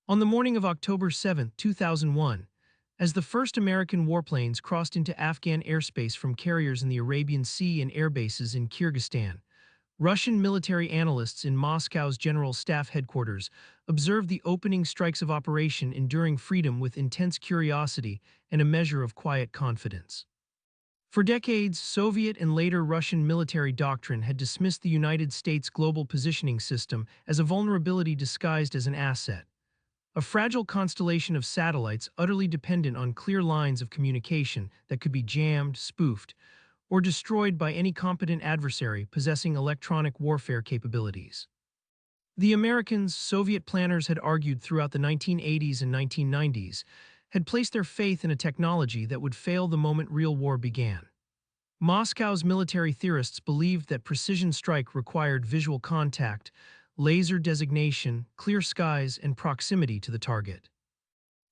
On the morning of October 7, 2001, as the first American warplanes crossed into Afghan airspace from carriers in the Arabian Sea and airbases in Kyrgyzstan, Russian military analysts in Moscow's General Staff Headquarters observed the opening strikes of Operation Enduring Freedom with intense curiosity and a measure of quiet confidence. For decades, Soviet and later Russian military doctrine had dismissed the United States global positioning system as a vulnerability disguised as an asset, a fragile constellation of satellites utterly dependent on clear lines of communication that could be jammed, spoofed, or destroyed by any competent adversary possessing electronic warfare capabilities. The Americans, Soviet planners had argued throughout the 1980s and 1990s, had placed their faith in a technology that would fail the moment real war began. Moscow's military theorists believed that precision strike required visual contact, laser designation, clear skies, and proximity to the target.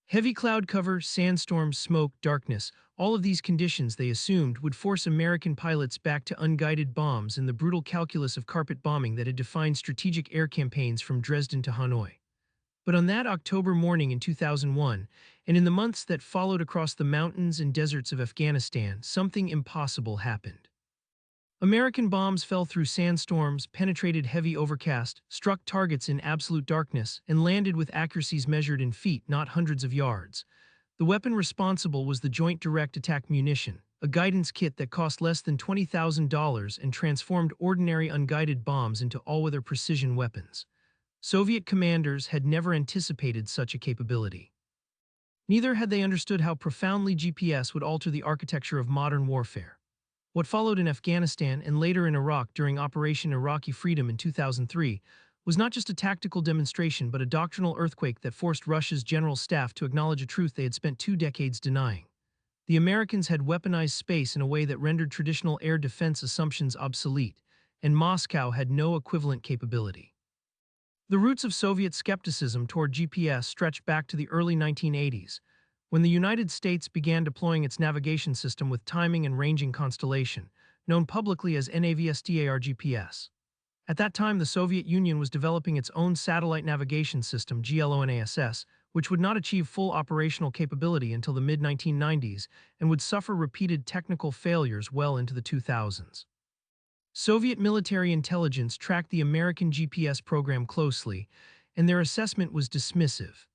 Heavy cloud cover, sandstorms, smoke, darkness, all of these conditions they assumed would force American pilots back to unguided bombs and the brutal calculus of carpet bombing that had defined strategic air campaigns from Dresden to Hanoi. But on that October morning in 2001, and in the months that followed across the mountains and deserts of Afghanistan, something impossible happened. American bombs fell through sandstorms, penetrated heavy overcast, struck targets in absolute darkness, and landed with accuracies measured in feet, not hundreds of yards. The weapon responsible was the Joint Direct Attack Munition, a guidance kit that cost less than $20,000 and transformed ordinary unguided bombs into all-weather precision weapons. Soviet commanders had never anticipated such a capability. Neither had they understood how profoundly GPS would alter the architecture of modern warfare. What followed in Afghanistan and later in Iraq during Operation Iraqi Freedom in 2003 was not just a tactical demonstration but a doctrinal earthquake that forced Russia's general staff to acknowledge a truth they had spent 2 decades denying. The Americans had weaponized space in a way that rendered traditional air defense assumptions obsolete, and Moscow had no equivalent capability. The roots of Soviet skepticism toward GPS stretched back to the early 1980s, when the United States began deploying its navigation system with timing and ranging constellation, known publicly as NAVSTAR GPS. At that time, the Soviet Union was developing its own satellite navigation system, GLONASS, which would not achieve full operational capability until the mid-1990s and would suffer repeated technical failures well into the 2000s. Soviet military intelligence tracked the American GPS program closely, and their assessment was dismissive.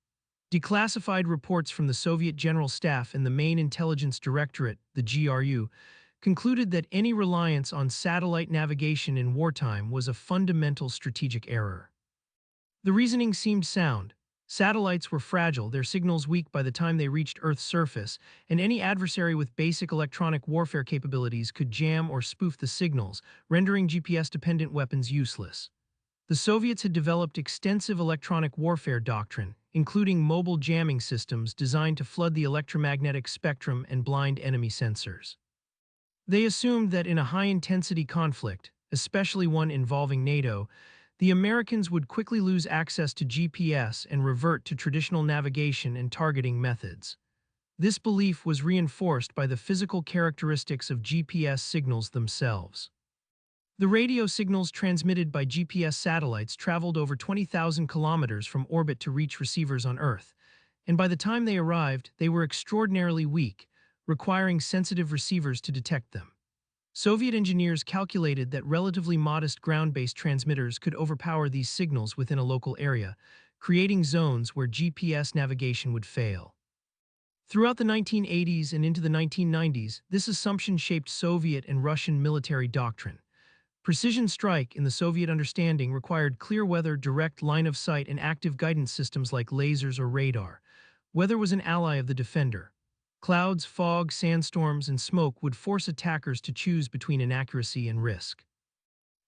Declassified reports from the Soviet General Staff and the Main Intelligence Directorate, the GRU, concluded that any reliance on satellite navigation in wartime was a fundamental strategic error. The reasoning seemed sound. Satellites were fragile, their signals weak by the time they reached Earth's surface, and any adversary with basic electronic warfare capabilities could jam or spoof the signals, rendering GPS-dependent weapons useless. The Soviets had developed extensive electronic warfare doctrine, including mobile jamming systems designed to flood the electromagnetic spectrum and blind enemy sensors. They assumed that in a high-intensity conflict, especially one involving NATO, the Americans would quickly lose access to GPS and revert to traditional navigation and targeting methods. This belief was reinforced by the physical characteristics of GPS signals themselves. The radio signals transmitted by GPS satellites traveled over 20,000 kilometers from orbit to reach receivers on Earth, and by the time they arrived, they were extraordinarily weak, requiring sensitive receivers to detect them. Soviet engineers calculated that relatively modest ground-based transmitters could overpower these signals within a local area, creating zones where GPS navigation would fail. Throughout the 1980s and into the 1990s, this assumption shaped Soviet and Russian military doctrine. Precision strike, in the Soviet understanding, required clear weather, direct line of sight, and active guidance systems like lasers or radar. Weather was an ally of the defender. Clouds, fog, sandstorms, and smoke would force attackers to choose between inaccuracy and risk.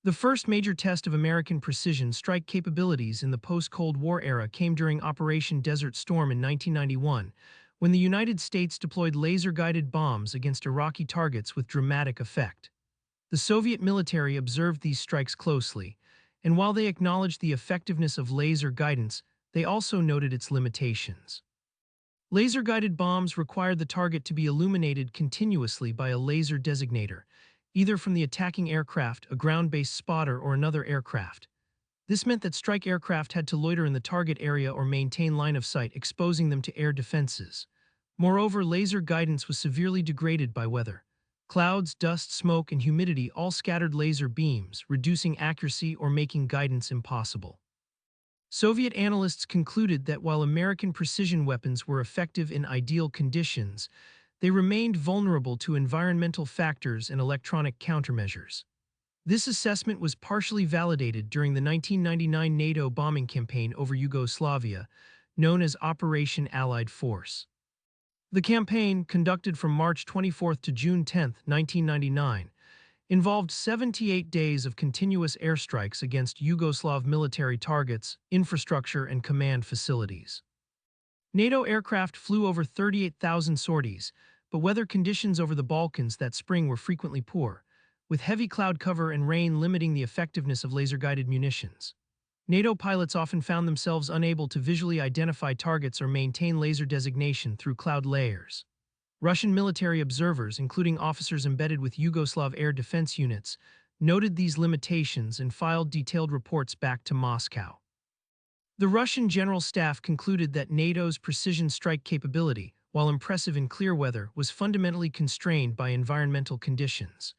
The first major test of American precision strike capabilities in the post-Cold War era came during Operation Desert Storm in 1991, when the United States deployed laser-guided bombs against Iraqi targets with dramatic effect. The Soviet military observed these strikes closely, and while they acknowledged the effectiveness of laser guidance, they also noted its limitations. Laser-guided bombs required the target to be illuminated continuously by a laser designator, either from the attacking aircraft, a ground-based spotter, or another aircraft. This meant that strike aircraft had to loiter in the target area or maintain line of sight, exposing them to air defenses. Moreover, laser guidance was severely degraded by weather. Clouds, dust, smoke, and humidity all scattered laser beams, reducing accuracy or making guidance impossible. Soviet analysts concluded that while American precision weapons were effective in ideal conditions, they remained vulnerable to environmental factors and electronic countermeasures. This assessment was partially validated during the 1999 NATO bombing campaign over Yugoslavia, known as Operation Allied Force. The campaign, conducted from March 24 to June 10, 1999, involved 78 days of continuous airstrikes against Yugoslav military targets, infrastructure, and command facilities. NATO aircraft flew over 38,000 sorties, but weather conditions over the Balkans that spring were frequently poor, with heavy cloud cover and rain limiting the effectiveness of laser-guided munitions. NATO pilots often found themselves unable to visually identify targets or maintain laser designation through cloud layers. Russian military observers, including officers embedded with Yugoslav air defense units, noted these limitations and filed detailed reports back to Moscow. The Russian General Staff concluded that NATO's precision strike capability, while impressive in clear weather, was fundamentally constrained by environmental conditions.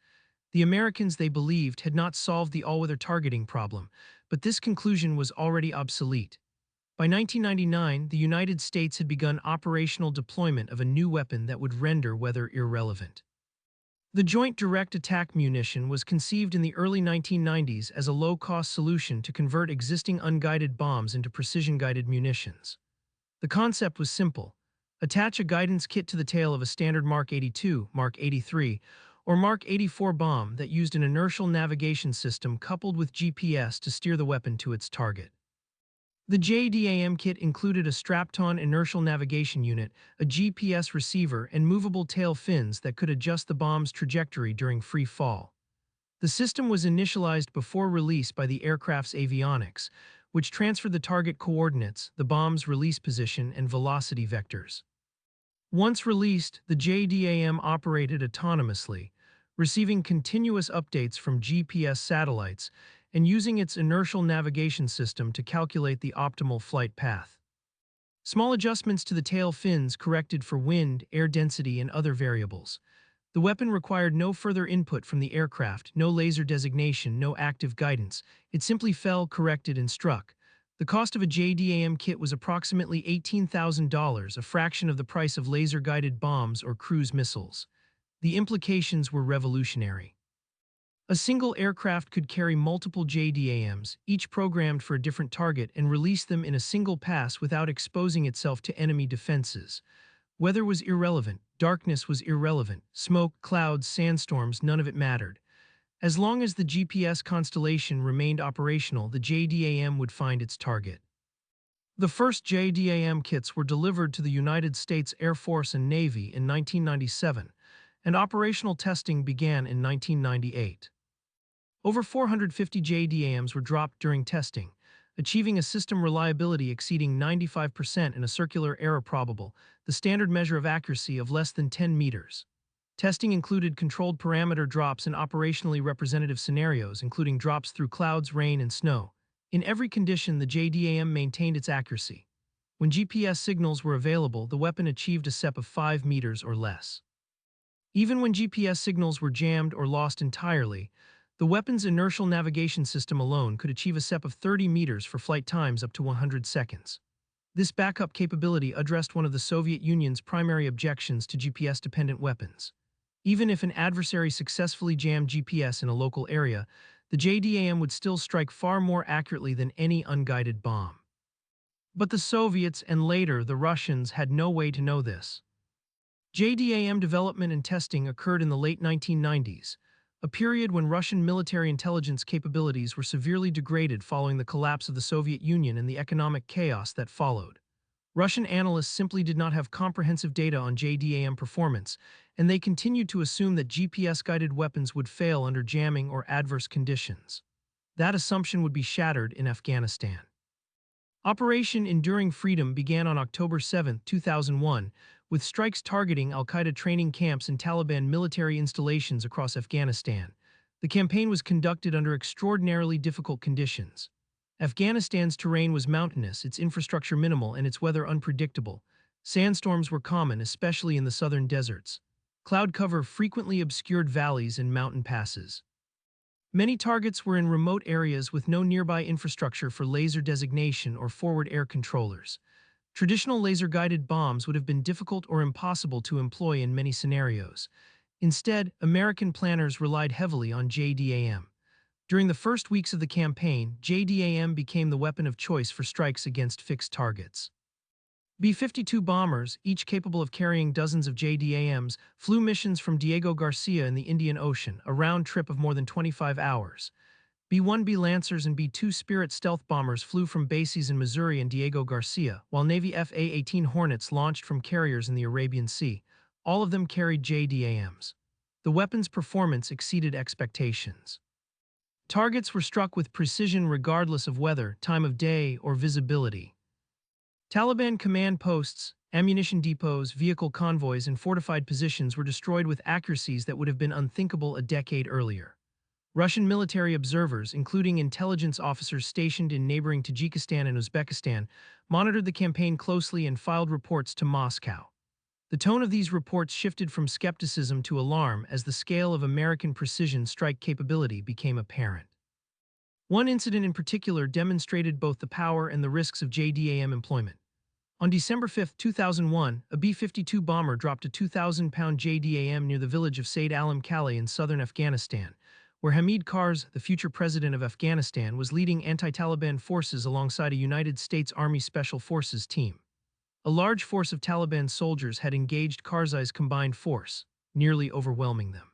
The Americans, they believed, had not solved the all-weather targeting problem, but this conclusion was already obsolete. By 1999, the United States had begun operational deployment of a new weapon that would render weather irrelevant. The Joint Direct Attack Munition was conceived in the early 1990s as a low-cost solution to convert existing unguided bombs into precision-guided munitions. The concept was simple. Attach a guidance kit to the tail of a standard Mark 82, Mark 83, or Mark 84 bomb that used an inertial navigation system coupled with GPS to steer the weapon to its target. The JDAM kit included a strapped-on inertial navigation unit, a GPS receiver, and movable tail fins that could adjust the bomb's trajectory during free fall. The system was initialized before release by the aircraft's avionics, which transferred the target coordinates, the bomb's release position, and velocity vectors. Once released, the JDAM operated autonomously, receiving continuous updates from GPS satellites and using its inertial navigation system to calculate the optimal flight path. Small adjustments to the tail fins corrected for wind, air density, and other variables. The weapon required no further input from the aircraft, no laser designation, no active guidance. It simply fell, corrected, and struck. The cost of a JDAM kit was approximately $18,000, a fraction of the price of laser-guided bombs or cruise missiles. The implications were revolutionary. A single aircraft could carry multiple JDAMs, each programmed for a different target, and release them in a single pass without exposing itself to enemy defenses. Weather was irrelevant, darkness was irrelevant, smoke, clouds, sandstorms, none of it mattered. As long as the GPS constellation remained operational, the JDAM would find its target. The first JDAM kits were delivered to the United States Air Force and Navy in 1997, and operational testing began in 1998. Over 450 JDAMs were dropped during testing, achieving a system reliability exceeding 95% in a circular error probable, the standard measure of accuracy of less than 10 meters. Testing included controlled parameter drops in operationally representative scenarios, including drops through clouds, rain, and snow. In every condition, the JDAM maintained its accuracy. When GPS signals were available, the weapon achieved a SEP of 5 meters or less. Even when GPS signals were jammed or lost entirely, the weapon's inertial navigation system alone could achieve a SEP of 30 meters for flight times up to 100 seconds. This backup capability addressed one of the Soviet Union's primary objections to GPS-dependent weapons. Even if an adversary successfully jammed GPS in a local area, the JDAM would still strike far more accurately than any unguided bomb. But the Soviets and later the Russians had no way to know this. JDAM development and testing occurred in the late 1990s, a period when Russian military intelligence capabilities were severely degraded following the collapse of the Soviet Union and the economic chaos that followed. Russian analysts simply did not have comprehensive data on JDAM performance, and they continued to assume that GPS-guided weapons would fail under jamming or adverse conditions. That assumption would be shattered in Afghanistan. Operation Enduring Freedom began on October 7, 2001, with strikes targeting al-Qaeda training camps and Taliban military installations across Afghanistan. The campaign was conducted under extraordinarily difficult conditions. Afghanistan's terrain was mountainous, its infrastructure minimal, and its weather unpredictable. Sandstorms were common, especially in the southern deserts. Cloud cover frequently obscured valleys and mountain passes. Many targets were in remote areas with no nearby infrastructure for laser designation or forward air controllers. Traditional laser-guided bombs would have been difficult or impossible to employ in many scenarios. Instead, American planners relied heavily on JDAM. During the first weeks of the campaign, JDAM became the weapon of choice for strikes against fixed targets. B-52 bombers, each capable of carrying dozens of JDAMs, flew missions from Diego Garcia in the Indian Ocean, a round trip of more than 25 hours. B-1B Lancers and B-2 Spirit stealth bombers flew from bases in Missouri and Diego Garcia, while Navy FA-18 Hornets launched from carriers in the Arabian Sea. All of them carried JDAMs. The weapon's performance exceeded expectations. Targets were struck with precision regardless of weather, time of day, or visibility. Taliban command posts, ammunition depots, vehicle convoys, and fortified positions were destroyed with accuracies that would have been unthinkable a decade earlier. Russian military observers, including intelligence officers stationed in neighboring Tajikistan and Uzbekistan, monitored the campaign closely and filed reports to Moscow. The tone of these reports shifted from skepticism to alarm as the scale of American precision strike capability became apparent. One incident in particular demonstrated both the power and the risks of JDAM employment. On December 5, 2001, a B-52 bomber dropped a 2,000-pound JDAM near the village of Said Alam Kale in southern Afghanistan, where Hamid Karzai, the future president of Afghanistan, was leading anti-Taliban forces alongside a United States Army Special Forces team. A large force of Taliban soldiers had engaged Karzai's combined force, nearly overwhelming them.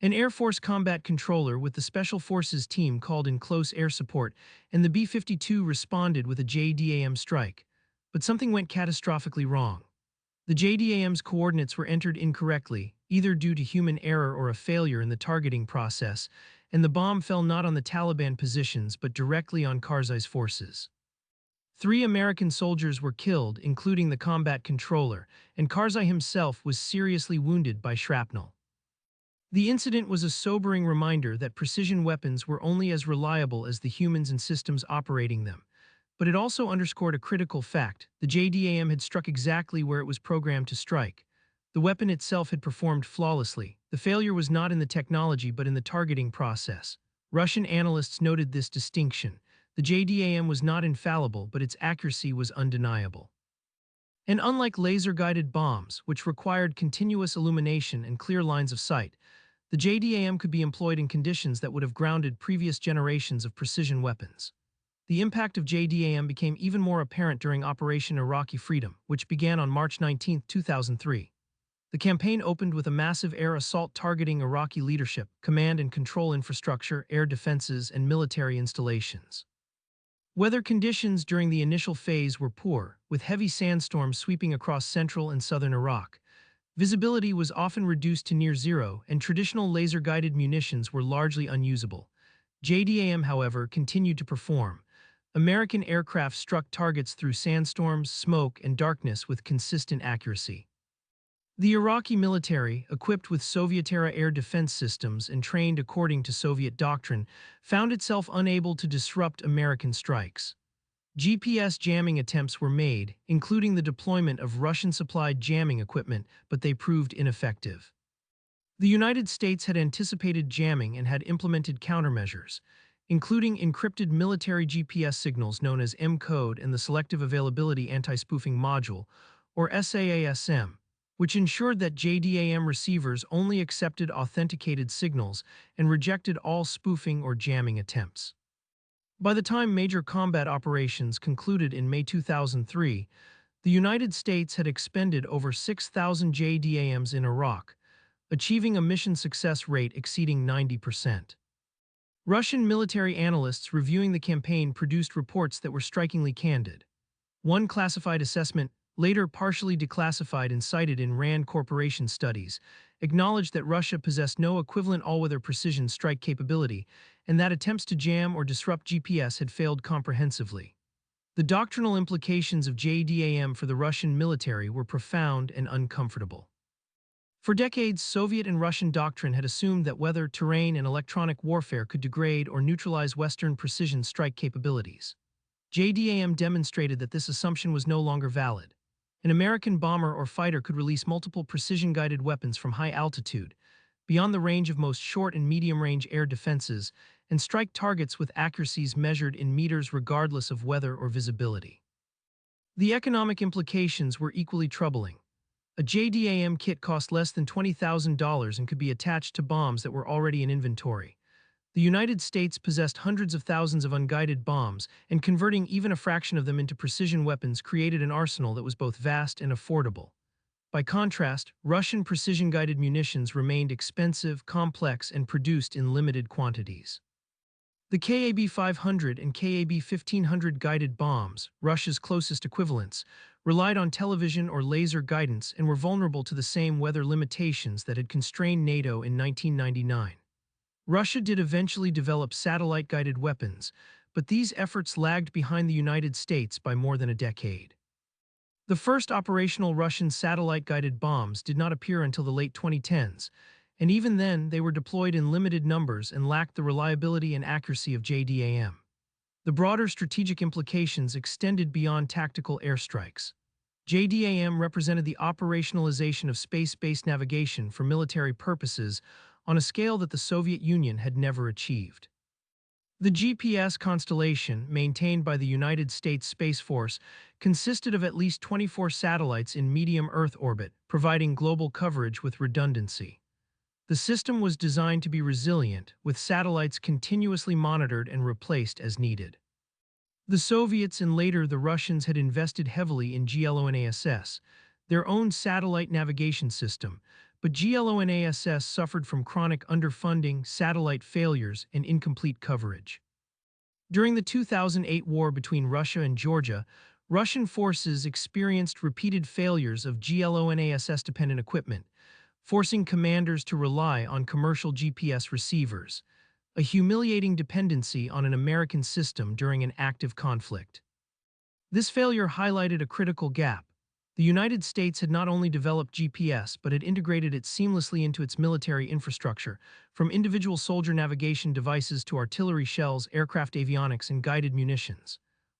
An Air Force combat controller with the Special Forces team called in close air support, and the B-52 responded with a JDAM strike. But something went catastrophically wrong. The JDAM's coordinates were entered incorrectly, either due to human error or a failure in the targeting process, and the bomb fell not on the Taliban positions but directly on Karzai's forces. 3 American soldiers were killed, including the combat controller, and Karzai himself was seriously wounded by shrapnel. The incident was a sobering reminder that precision weapons were only as reliable as the humans and systems operating them. But it also underscored a critical fact: the JDAM had struck exactly where it was programmed to strike. The weapon itself had performed flawlessly. The failure was not in the technology but in the targeting process. Russian analysts noted this distinction. The JDAM was not infallible, but its accuracy was undeniable. And unlike laser-guided bombs, which required continuous illumination and clear lines of sight, the JDAM could be employed in conditions that would have grounded previous generations of precision weapons. The impact of JDAM became even more apparent during Operation Iraqi Freedom, which began on March 19, 2003. The campaign opened with a massive air assault targeting Iraqi leadership, command and control infrastructure, air defenses, and military installations. Weather conditions during the initial phase were poor, with heavy sandstorms sweeping across central and southern Iraq. Visibility was often reduced to near zero, and traditional laser-guided munitions were largely unusable. JDAM, however, continued to perform. American aircraft struck targets through sandstorms, smoke, and darkness with consistent accuracy. The Iraqi military, equipped with Soviet-era air defense systems and trained according to Soviet doctrine, found itself unable to disrupt American strikes. GPS jamming attempts were made, including the deployment of Russian-supplied jamming equipment, but they proved ineffective. The United States had anticipated jamming and had implemented countermeasures, including encrypted military GPS signals known as M-code and the Selective Availability Anti-Spoofing Module, or SAASM, which ensured that JDAM receivers only accepted authenticated signals and rejected all spoofing or jamming attempts. By the time major combat operations concluded in May 2003, the United States had expended over 6,000 JDAMs in Iraq, achieving a mission success rate exceeding 90%. Russian military analysts reviewing the campaign produced reports that were strikingly candid. One classified assessment, later partially declassified and cited in RAND Corporation studies, acknowledged that Russia possessed no equivalent all-weather precision strike capability and that attempts to jam or disrupt GPS had failed comprehensively. The doctrinal implications of JDAM for the Russian military were profound and uncomfortable. For decades, Soviet and Russian doctrine had assumed that weather, terrain, and electronic warfare could degrade or neutralize Western precision strike capabilities. JDAM demonstrated that this assumption was no longer valid. An American bomber or fighter could release multiple precision-guided weapons from high altitude, beyond the range of most short and medium-range air defenses, and strike targets with accuracies measured in meters regardless of weather or visibility. The economic implications were equally troubling. A JDAM kit cost less than $20,000 and could be attached to bombs that were already in inventory. The United States possessed hundreds of thousands of unguided bombs, and converting even a fraction of them into precision weapons created an arsenal that was both vast and affordable. By contrast, Russian precision-guided munitions remained expensive, complex, and produced in limited quantities. The KAB-500 and KAB-1500 guided bombs, Russia's closest equivalents, relied on television or laser guidance and were vulnerable to the same weather limitations that had constrained NATO in 1999. Russia did eventually develop satellite-guided weapons, but these efforts lagged behind the United States by more than a decade. The first operational Russian satellite-guided bombs did not appear until the late 2010s, and even then they were deployed in limited numbers and lacked the reliability and accuracy of JDAM. The broader strategic implications extended beyond tactical airstrikes. JDAM represented the operationalization of space-based navigation for military purposes on a scale that the Soviet Union had never achieved. The GPS constellation, maintained by the United States Space Force, consisted of at least 24 satellites in medium Earth orbit, providing global coverage with redundancy. The system was designed to be resilient, with satellites continuously monitored and replaced as needed. The Soviets and later the Russians had invested heavily in GLONASS, their own satellite navigation system, but GLONASS suffered from chronic underfunding, satellite failures, and incomplete coverage. During the 2008 war between Russia and Georgia, Russian forces experienced repeated failures of GLONASS-dependent equipment, forcing commanders to rely on commercial GPS receivers, a humiliating dependency on an American system during an active conflict. This failure highlighted a critical gap. The United States had not only developed GPS but had integrated it seamlessly into its military infrastructure, from individual soldier navigation devices to artillery shells, aircraft avionics, and guided munitions.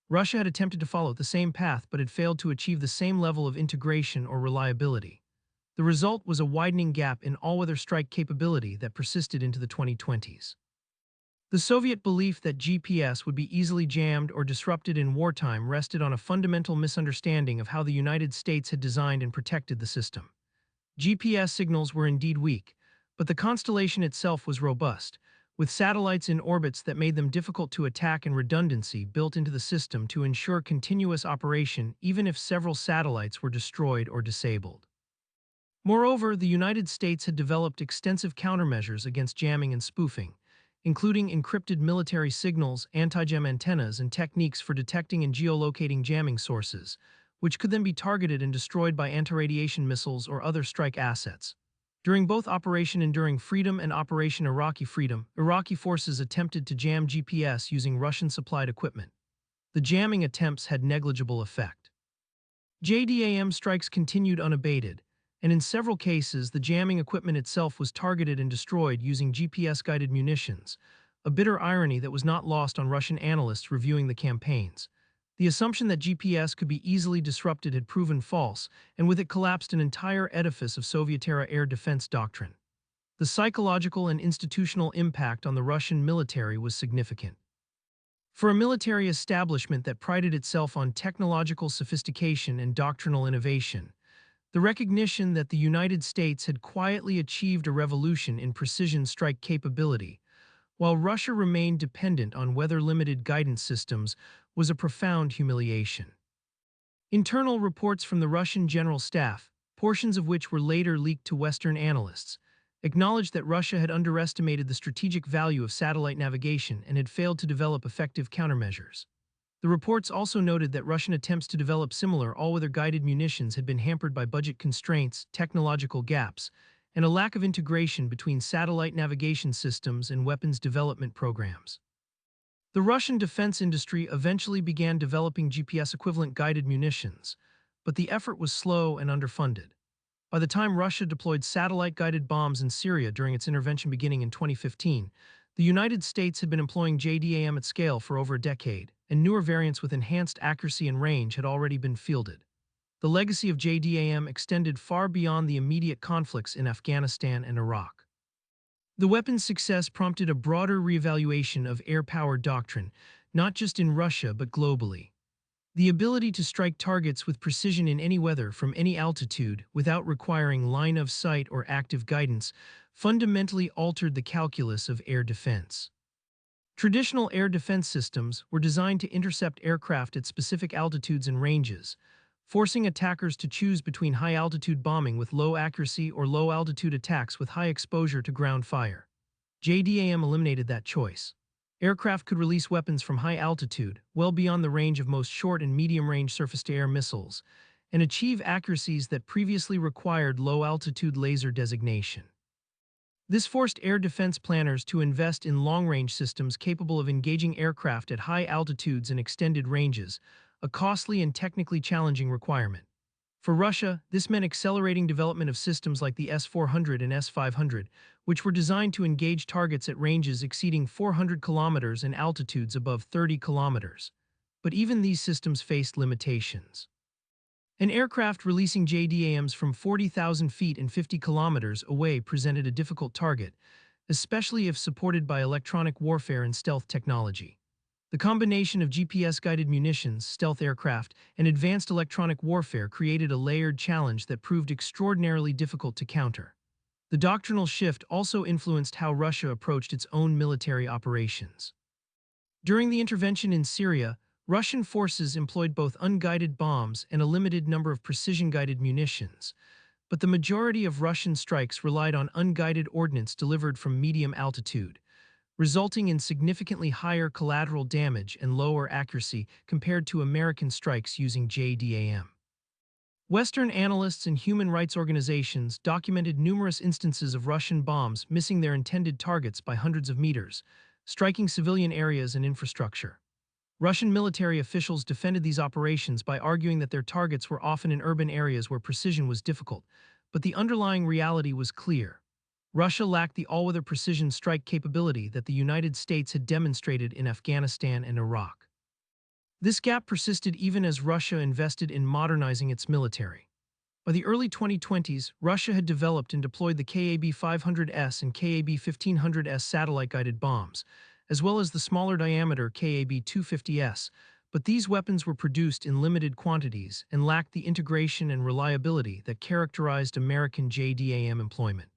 Russia had attempted to follow the same path but had failed to achieve the same level of integration or reliability. The result was a widening gap in all-weather strike capability that persisted into the 2020s. The Soviet belief that GPS would be easily jammed or disrupted in wartime rested on a fundamental misunderstanding of how the United States had designed and protected the system. GPS signals were indeed weak, but the constellation itself was robust, with satellites in orbits that made them difficult to attack and redundancy built into the system to ensure continuous operation even if several satellites were destroyed or disabled. Moreover, the United States had developed extensive countermeasures against jamming and spoofing, including encrypted military signals, anti-jam antennas, and techniques for detecting and geolocating jamming sources, which could then be targeted and destroyed by anti-radiation missiles or other strike assets. During both Operation Enduring Freedom and Operation Iraqi Freedom, Iraqi forces attempted to jam GPS using Russian-supplied equipment. The jamming attempts had negligible effect. JDAM strikes continued unabated, and in several cases the jamming equipment itself was targeted and destroyed using GPS-guided munitions, a bitter irony that was not lost on Russian analysts reviewing the campaigns. The assumption that GPS could be easily disrupted had proven false, and with it collapsed an entire edifice of Soviet-era air defense doctrine. The psychological and institutional impact on the Russian military was significant. For a military establishment that prided itself on technological sophistication and doctrinal innovation, the recognition that the United States had quietly achieved a revolution in precision strike capability, while Russia remained dependent on weather-limited guidance systems, was a profound humiliation. Internal reports from the Russian General Staff, portions of which were later leaked to Western analysts, acknowledged that Russia had underestimated the strategic value of satellite navigation and had failed to develop effective countermeasures. The reports also noted that Russian attempts to develop similar all-weather guided munitions had been hampered by budget constraints, technological gaps, and a lack of integration between satellite navigation systems and weapons development programs. The Russian defense industry eventually began developing GPS-equivalent guided munitions, but the effort was slow and underfunded. By the time Russia deployed satellite-guided bombs in Syria during its intervention beginning in 2015, the United States had been employing JDAM at scale for over a decade, and newer variants with enhanced accuracy and range had already been fielded. The legacy of JDAM extended far beyond the immediate conflicts in Afghanistan and Iraq. The weapon's success prompted a broader reevaluation of air power doctrine, not just in Russia but globally. The ability to strike targets with precision in any weather from any altitude without requiring line of sight or active guidance fundamentally altered the calculus of air defense. Traditional air defense systems were designed to intercept aircraft at specific altitudes and ranges, forcing attackers to choose between high-altitude bombing with low accuracy or low-altitude attacks with high exposure to ground fire. JDAM eliminated that choice. Aircraft could release weapons from high altitude, well beyond the range of most short and medium-range surface-to-air missiles, and achieve accuracies that previously required low-altitude laser designation. This forced air defense planners to invest in long-range systems capable of engaging aircraft at high altitudes and extended ranges, a costly and technically challenging requirement. For Russia, this meant accelerating development of systems like the S-400 and S-500, which were designed to engage targets at ranges exceeding 400 kilometers and altitudes above 30 kilometers. But even these systems faced limitations. An aircraft releasing JDAMs from 40,000 feet and 50 kilometers away presented a difficult target, especially if supported by electronic warfare and stealth technology. The combination of GPS-guided munitions, stealth aircraft, and advanced electronic warfare created a layered challenge that proved extraordinarily difficult to counter. The doctrinal shift also influenced how Russia approached its own military operations. During the intervention in Syria, Russian forces employed both unguided bombs and a limited number of precision-guided munitions, but the majority of Russian strikes relied on unguided ordnance delivered from medium altitude, resulting in significantly higher collateral damage and lower accuracy compared to American strikes using JDAM. Western analysts and human rights organizations documented numerous instances of Russian bombs missing their intended targets by hundreds of meters, striking civilian areas and infrastructure. Russian military officials defended these operations by arguing that their targets were often in urban areas where precision was difficult, but the underlying reality was clear. Russia lacked the all-weather precision strike capability that the United States had demonstrated in Afghanistan and Iraq. This gap persisted even as Russia invested in modernizing its military. By the early 2020s, Russia had developed and deployed the KAB-500S and KAB-1500S satellite-guided bombs, as well as the smaller diameter KAB-250S, but these weapons were produced in limited quantities and lacked the integration and reliability that characterized American JDAM employment.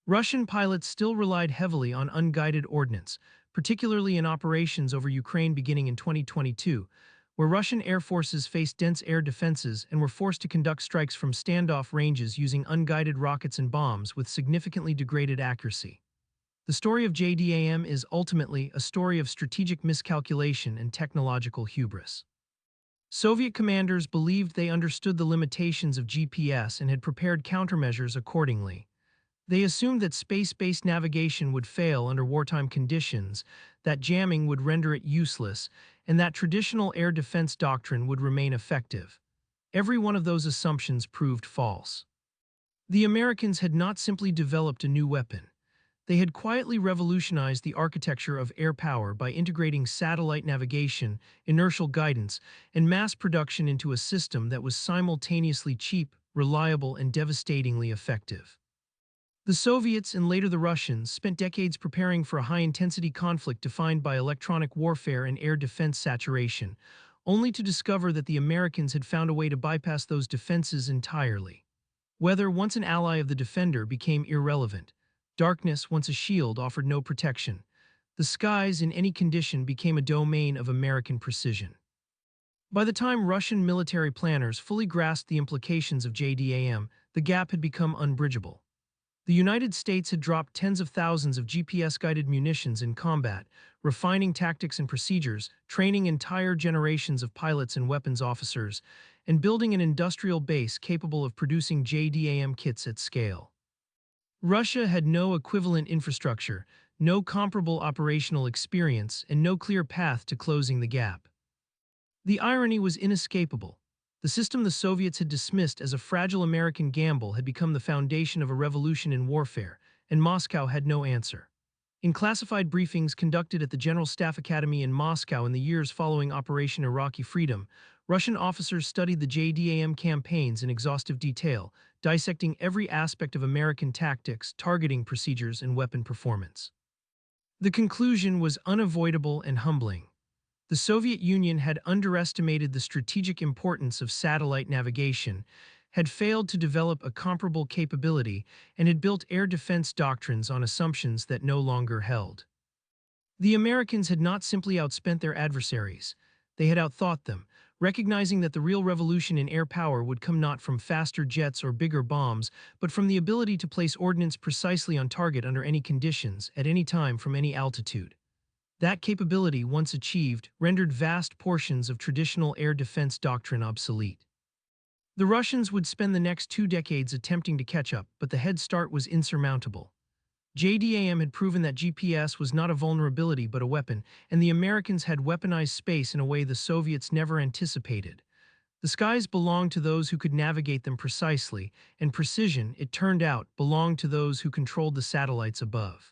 Russian pilots still relied heavily on unguided ordnance, particularly in operations over Ukraine beginning in 2022, where Russian air forces faced dense air defenses and were forced to conduct strikes from standoff ranges using unguided rockets and bombs with significantly degraded accuracy. The story of JDAM is ultimately a story of strategic miscalculation and technological hubris. Soviet commanders believed they understood the limitations of GPS and had prepared countermeasures accordingly. They assumed that space-based navigation would fail under wartime conditions, that jamming would render it useless, and that traditional air defense doctrine would remain effective. Every one of those assumptions proved false. The Americans had not simply developed a new weapon. They had quietly revolutionized the architecture of air power by integrating satellite navigation, inertial guidance, and mass production into a system that was simultaneously cheap, reliable, and devastatingly effective. The Soviets and later the Russians spent decades preparing for a high-intensity conflict defined by electronic warfare and air defense saturation, only to discover that the Americans had found a way to bypass those defenses entirely. Weather, once an ally of the defender, became irrelevant. Darkness, once a shield, offered no protection. The skies, in any condition, became a domain of American precision. By the time Russian military planners fully grasped the implications of JDAM, the gap had become unbridgeable. The United States had dropped tens of thousands of GPS-guided munitions in combat, refining tactics and procedures, training entire generations of pilots and weapons officers, and building an industrial base capable of producing JDAM kits at scale. Russia had no equivalent infrastructure, no comparable operational experience, and no clear path to closing the gap. The irony was inescapable. The system the Soviets had dismissed as a fragile American gamble had become the foundation of a revolution in warfare, and Moscow had no answer. In classified briefings conducted at the General Staff Academy in Moscow in the years following Operation Iraqi Freedom, Russian officers studied the JDAM campaigns in exhaustive detail, dissecting every aspect of American tactics, targeting procedures, and weapon performance. The conclusion was unavoidable and humbling. The Soviet Union had underestimated the strategic importance of satellite navigation, had failed to develop a comparable capability, and had built air defense doctrines on assumptions that no longer held. The Americans had not simply outspent their adversaries, they had outthought them, recognizing that the real revolution in air power would come not from faster jets or bigger bombs, but from the ability to place ordnance precisely on target under any conditions, at any time, from any altitude. That capability, once achieved, rendered vast portions of traditional air defense doctrine obsolete. The Russians would spend the next 2 decades attempting to catch up, but the head start was insurmountable. JDAM had proven that GPS was not a vulnerability but a weapon, and the Americans had weaponized space in a way the Soviets never anticipated. The skies belonged to those who could navigate them precisely, and precision, it turned out, belonged to those who controlled the satellites above.